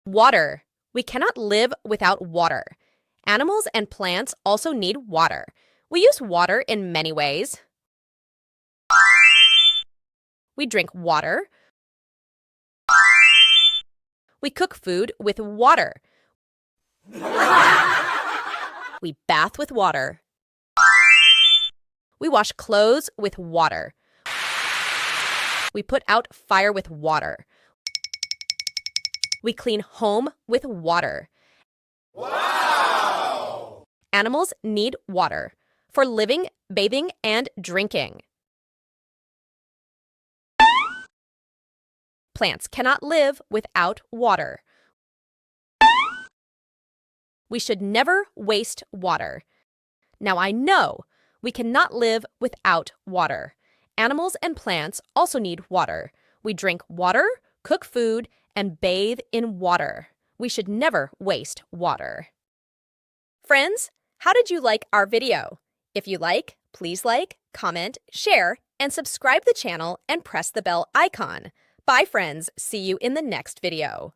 Water. We cannot live without water. Animals and plants also need water. We use water in many ways. We drink water. We cook food with water. We bath with water. We wash clothes with water. We put out fire with water. We clean home with water. Wow! Animals need water for living, bathing, and drinking. Plants cannot live without water. We should never waste water. Now I know we cannot live without water. Animals and plants also need water. We drink water, cook food, and bathe in water. We should never waste water. Friends, how did you like our video? If you please like, comment, share, and subscribe the channel and press the bell icon. Bye friends, see you in the next video.